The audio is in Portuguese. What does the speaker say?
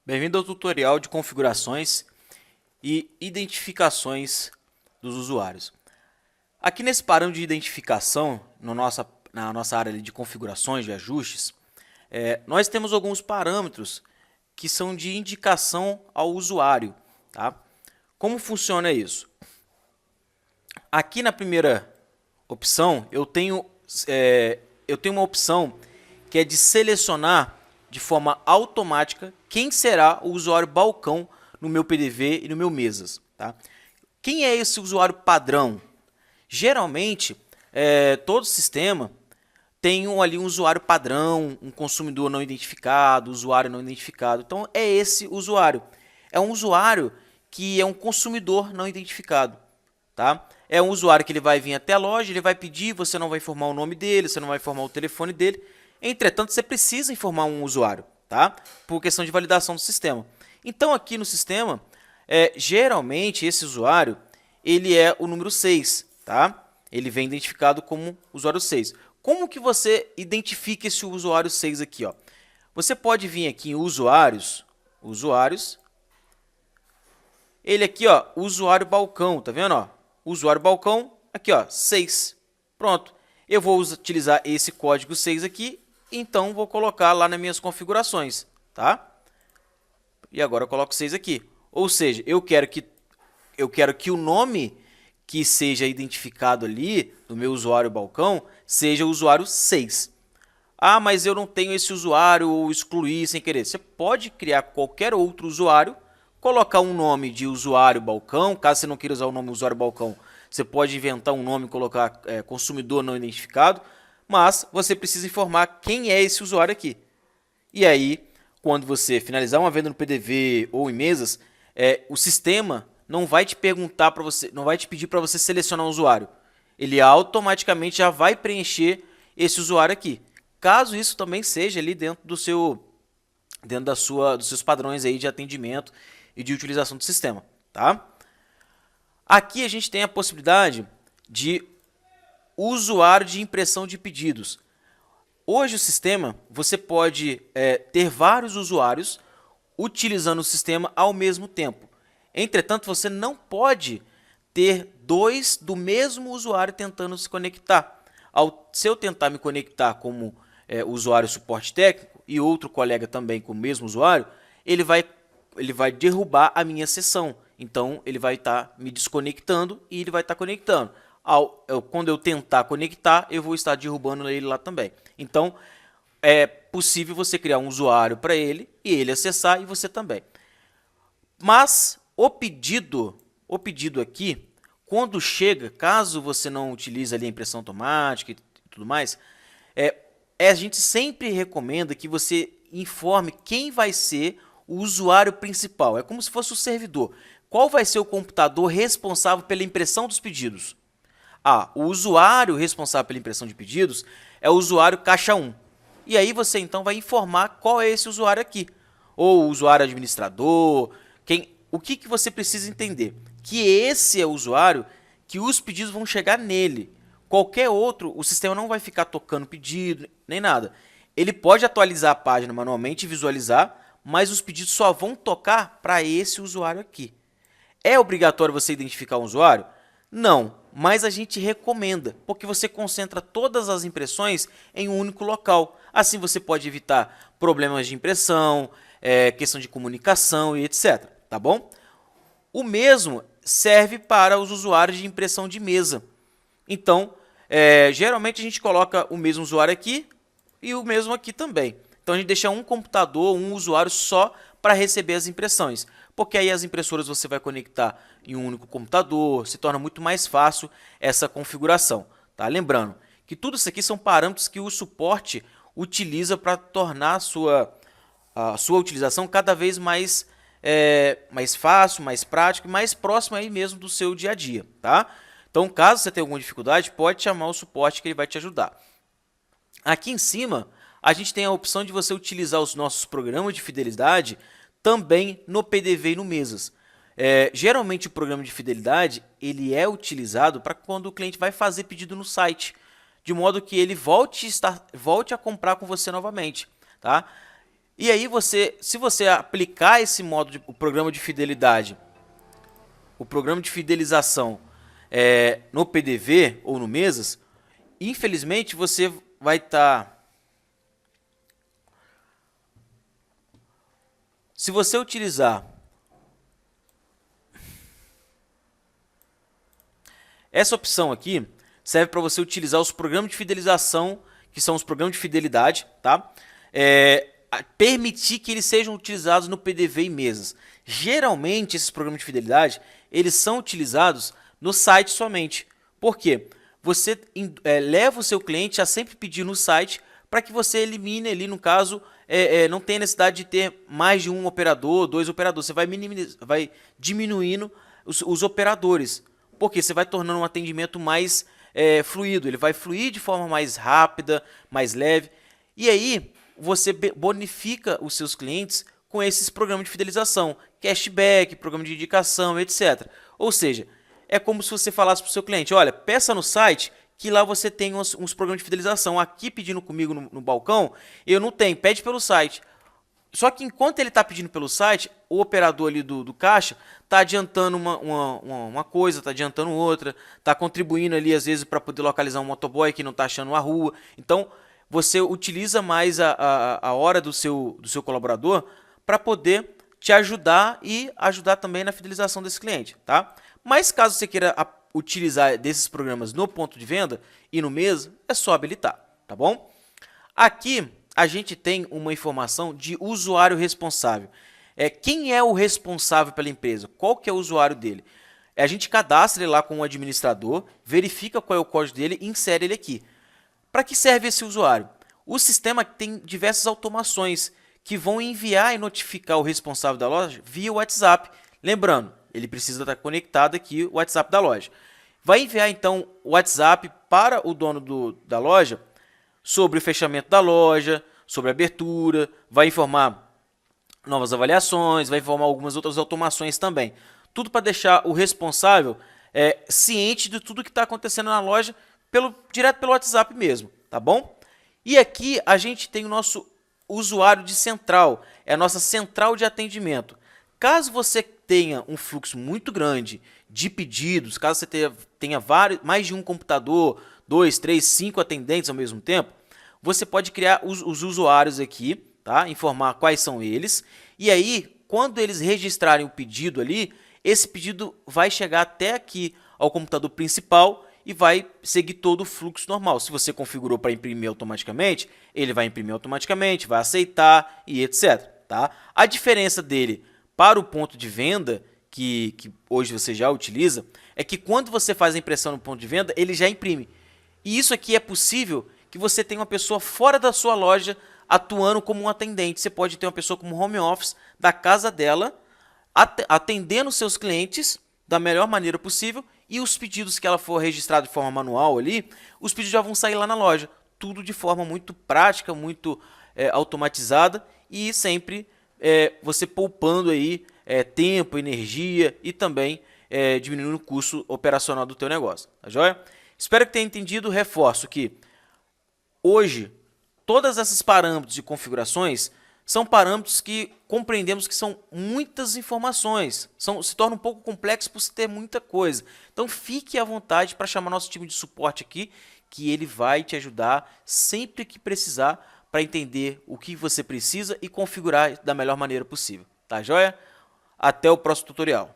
Bem-vindo ao tutorial de configurações e identificações dos usuários. Aqui nesse parâmetro de identificação, na nossa área ali de configurações, de ajustes, nós temos alguns parâmetros que são de indicação ao usuário. Tá? Como funciona isso? Aqui na primeira opção, eu tenho uma opção que é de selecionar de forma automática quem será o usuário balcão no meu PDV e no meu mesas. Tá? Quem é esse usuário padrão? Geralmente, todo sistema tem ali um usuário padrão, um consumidor não identificado, usuário não identificado. Então, é esse usuário. É um usuário que é um consumidor não identificado. Tá? É um usuário que ele vai vir até a loja, ele vai pedir, você não vai informar o nome dele, você não vai informar o telefone dele. Entretanto, você precisa informar um usuário, tá? Por questão de validação do sistema. Então, aqui no sistema, geralmente esse usuário ele é o número 6, tá? Ele vem identificado como usuário 6. Como que você identifica esse usuário 6 aqui? Ó? Você pode vir aqui em usuários, ele aqui, ó, usuário balcão, tá vendo? Ó? Usuário balcão, aqui, ó, 6. Pronto. Eu vou utilizar esse código 6 aqui, então vou colocar lá nas minhas configurações, tá? E agora eu coloco 6 aqui. Ou seja, eu quero que o nome que seja identificado ali do meu usuário balcão seja o usuário 6. Ah, mas eu não tenho esse usuário ou excluir sem querer. Você pode criar qualquer outro usuário, colocar um nome de usuário balcão. Caso você não queira usar o nome usuário balcão, você pode inventar um nome e colocar consumidor não identificado, mas você precisa informar quem é esse usuário aqui. E aí, quando você finalizar uma venda no PDV ou em mesas, o sistema não vai te perguntar para você, não vai te pedir para você selecionar um usuário. Ele automaticamente já vai preencher esse usuário aqui. Caso isso também seja ali dentro dos seus padrões aí de atendimento e de utilização do sistema, tá? Aqui a gente tem a possibilidade de usuário de impressão de pedidos. Hoje o sistema, você pode ter vários usuários utilizando o sistema ao mesmo tempo. Entretanto, você não pode ter dois do mesmo usuário tentando se conectar. Se eu tentar me conectar como usuário suporte técnico e outro colega também com o mesmo usuário, ele vai derrubar a minha sessão. Então, ele vai estar me desconectando e ele vai estar conectando. Quando eu tentar conectar, eu vou estar derrubando ele lá também. Então, é possível você criar um usuário para ele e ele acessar e você também. Mas o pedido aqui, quando chega, caso você não utilize ali a impressão automática e tudo mais, a gente sempre recomenda que você informe quem vai ser o usuário principal. É como se fosse o servidor. Qual vai ser o computador responsável pela impressão dos pedidos? O usuário responsável pela impressão de pedidos é o usuário caixa 1. E aí você então vai informar qual é esse usuário aqui. Ou o usuário administrador, o que você precisa entender? Que esse é o usuário que os pedidos vão chegar nele. Qualquer outro, o sistema não vai ficar tocando pedido, nem nada. Ele pode atualizar a página manualmente e visualizar, mas os pedidos só vão tocar para esse usuário aqui. É obrigatório você identificar um usuário? Não, mas a gente recomenda, porque você concentra todas as impressões em um único local. Assim você pode evitar problemas de impressão, questão de comunicação e etc. Tá bom? O mesmo serve para os usuários de impressão de mesa. Então, geralmente a gente coloca o mesmo usuário aqui e o mesmo aqui também. Então a gente deixa um computador, um usuário só para receber as impressões. Porque aí as impressoras você vai conectar em um único computador, se torna muito mais fácil essa configuração. Tá? Lembrando que tudo isso aqui são parâmetros que o suporte utiliza para tornar a sua utilização cada vez mais fácil, mais prático e mais próximo aí mesmo do seu dia a dia. Tá? Então, caso você tenha alguma dificuldade, pode chamar o suporte que ele vai te ajudar. Aqui em cima, a gente tem a opção de você utilizar os nossos programas de fidelidade também no PDV e no mesas. Geralmente o programa de fidelidade ele é utilizado para quando o cliente vai fazer pedido no site, de modo que ele volte a comprar com você novamente. Tá? E aí se você aplicar esse modo, o programa de fidelidade, o programa de fidelização no PDV ou no Mesas, infelizmente você vai estar... Se você utilizar essa opção aqui, serve para você utilizar os programas de fidelização, que são os programas de fidelidade, tá? Permitir que eles sejam utilizados no PDV e Mesas. Geralmente, esses programas de fidelidade, eles são utilizados no site somente. Por quê? Você leva o seu cliente a sempre pedir no site para que você elimine ali, no caso, não tem necessidade de ter mais de um operador, 2 operadores. Você vai diminuindo os operadores, porque você vai tornando um atendimento mais fluido. Ele vai fluir de forma mais rápida, mais leve. E aí, você bonifica os seus clientes com esses programas de fidelização, cashback, programa de indicação, etc. Ou seja, é como se você falasse para o seu cliente, olha, peça no site que lá você tem uns programas de fidelização. Aqui pedindo comigo no balcão, eu não tenho, pede pelo site. Só que enquanto ele está pedindo pelo site, o operador ali do caixa está adiantando uma coisa, está adiantando outra, está contribuindo ali às vezes para poder localizar um motoboy que não está achando a rua. Então, você utiliza mais a hora do seu colaborador para poder te ajudar e ajudar também na fidelização desse cliente, tá? Mas caso você queira utilizar desses programas no ponto de venda e no mês, é só habilitar, tá bom? Aqui a gente tem uma informação de usuário responsável. Quem é o responsável pela empresa? Qual que é o usuário dele? A gente cadastra ele lá com o administrador, verifica qual é o código dele e insere ele aqui. Para que serve esse usuário? O sistema tem diversas automações que vão enviar e notificar o responsável da loja via WhatsApp. Lembrando, ele precisa estar conectado aqui o WhatsApp da loja. Vai enviar então o WhatsApp para o dono da loja sobre o fechamento da loja, sobre a abertura, vai informar novas avaliações, vai informar algumas outras automações também. Tudo para deixar o responsável ciente de tudo que está acontecendo na loja direto pelo WhatsApp mesmo, tá bom? E aqui a gente tem o nosso usuário de central, é a nossa central de atendimento. Caso você tenha um fluxo muito grande de pedidos, caso você tenha mais de um computador, 2, 3, 5 atendentes ao mesmo tempo, você pode criar os usuários aqui, tá? Informar quais são eles, e aí, quando eles registrarem o pedido ali, esse pedido vai chegar até aqui ao computador principal e vai seguir todo o fluxo normal. Se você configurou para imprimir automaticamente, ele vai imprimir automaticamente, vai aceitar e etc. Tá? A diferença dele para o ponto de venda, que hoje você já utiliza, é que quando você faz a impressão no ponto de venda, ele já imprime. E isso aqui é possível que você tenha uma pessoa fora da sua loja atuando como um atendente. Você pode ter uma pessoa como home office da casa dela, atendendo seus clientes da melhor maneira possível, e os pedidos que ela for registrar de forma manual ali, os pedidos já vão sair lá na loja. Tudo de forma muito prática, muito automatizada e sempre você poupando aí tempo, energia e também diminuindo o custo operacional do teu negócio, tá joia? Espero que tenha entendido. Reforço que hoje todas esses parâmetros e configurações são parâmetros que compreendemos que são muitas informações, se torna um pouco complexo por se ter muita coisa. Então fique à vontade para chamar nosso time de suporte aqui, que ele vai te ajudar sempre que precisar para entender o que você precisa e configurar da melhor maneira possível. Tá joia? Até o próximo tutorial.